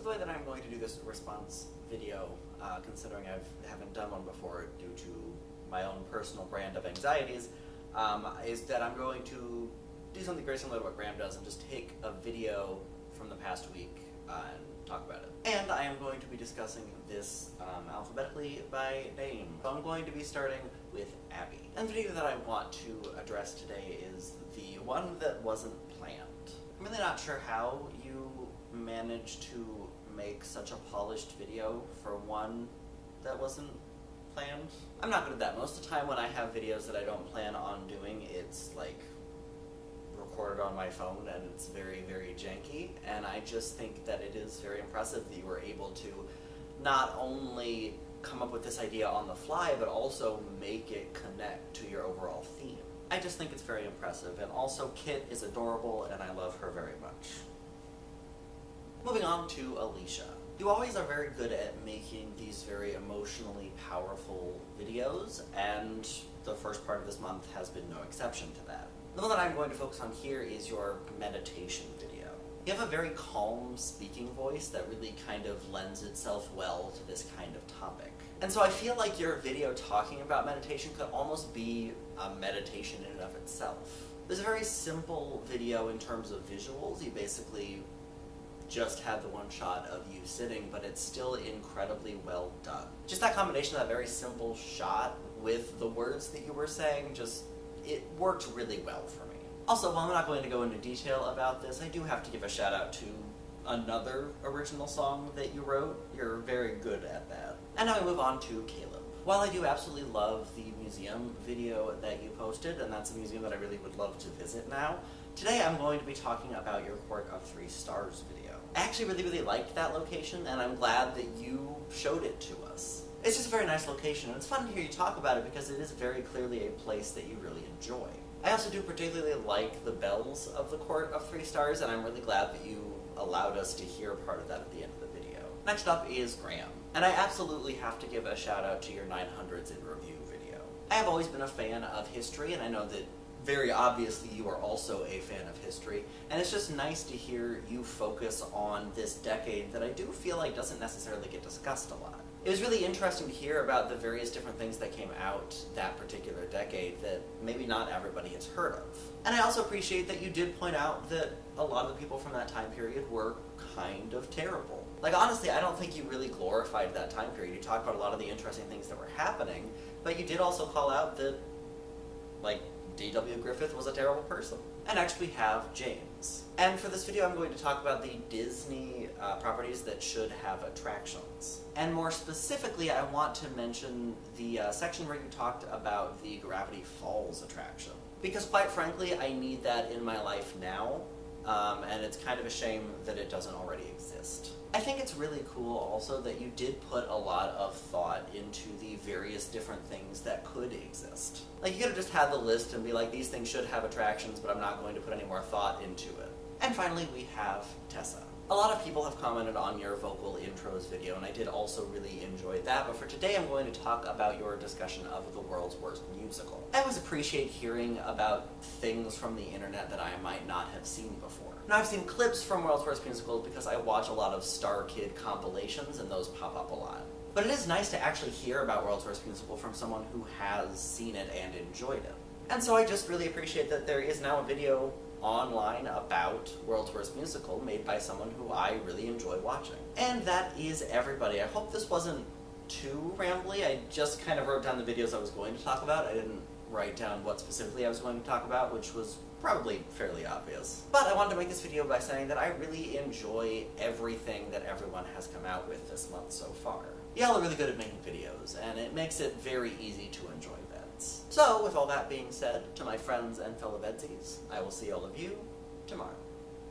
So the way that I'm going to do this response video, considering I haven't done one before due to my own personal brand of anxieties, is that I'm going to do something very similar to what Graham does and just take a video from the past week and talk about it. And I am going to be discussing this alphabetically by name. So I'm going to be starting with Abby. And the video that I want to address today is the one that wasn't planned. I'm really not sure how you managed to make such a polished video for one that wasn't planned. I'm not good at that. Most of the time when I have videos that I don't plan on doing, it's like recorded on my phone and it's very, very janky, and I just think that it is very impressive that you were able to not only come up with this idea on the fly, but also make it connect to your overall theme. I just think it's very impressive, and also Kit is adorable and I love her very much. Moving on to Alicia. You always are very good at making these very emotionally powerful videos, and the first part of this month has been no exception to that. The one that I'm going to focus on here is your meditation video. You have a very calm speaking voice that really kind of lends itself well to this kind of topic. And so I feel like your video talking about meditation could almost be a meditation in and of itself. There's a very simple video in terms of visuals. You basically just have the one shot of you sitting, but it's still incredibly well done. Just that combination of that very simple shot with the words that you were saying, it worked really well for me. Also, while I'm not going to go into detail about this, I do have to give a shout out to another original song that you wrote. You're very good at that. And now we move on to Caleb. While I do absolutely love the museum video that you posted, and that's a museum that I really would love to visit now, today I'm going to be talking about your Quirk of 3 Stars video. I actually really, really liked that location, and I'm glad that you showed it to us. It's just a very nice location, and it's fun to hear you talk about it because it is very clearly a place that you really enjoy. I also do particularly like the bells of the Quirk of 3 Stars, and I'm really glad that you allowed us to hear part of that at the end of the video. Next up is Graham, and I absolutely have to give a shout out to your 900s in Review video. I have always been a fan of history, and I know that very obviously you are also a fan of history, and it's just nice to hear you focus on this decade that I do feel like doesn't necessarily get discussed a lot. It was really interesting to hear about the various different things that came out that particular decade that maybe not everybody has heard of. And I also appreciate that you did point out that a lot of the people from that time period were kind of terrible. Like, honestly, I don't think you really glorified that time period. You talked about a lot of the interesting things that were happening, but you did also call out that, like, D.W. Griffith was a terrible person. And next we have James. And for this video I'm going to talk about the Disney properties that should have attractions. And more specifically, I want to mention the section where you talked about the Gravity Falls attraction. Because quite frankly, I need that in my life now, and it's kind of a shame that it doesn't already exist. I think it's really cool also that you did put a lot of thought into the various different things that could exist. Like, you could have just had the list and be like, these things should have attractions, but I'm not going to put any more thought into it. And finally, we have Tessa. A lot of people have commented on your vocal intros video, and I did also really enjoy that, but for today I'm going to talk about your discussion of the world's worst musical. I always appreciate hearing about things from the internet that I might not have seen before. Now, I've seen clips from World's Worst Musicals because I watch a lot of Star Kid compilations, and those pop up a lot. But it is nice to actually hear about World's Worst Musical from someone who has seen it and enjoyed it. And so I just really appreciate that there is now a video online about World's Worst Musical made by someone who I really enjoy watching. And that is everybody. I hope this wasn't too rambly. I just kind of wrote down the videos I was going to talk about. I didn't write down what specifically I was going to talk about, which was probably fairly obvious. But I wanted to make this video by saying that I really enjoy everything that everyone has come out with this month so far. Y'all are really good at making videos, and it makes it very easy to enjoy VEDS. So, with all that being said, to my friends and fellow VEDSies, I will see all of you tomorrow.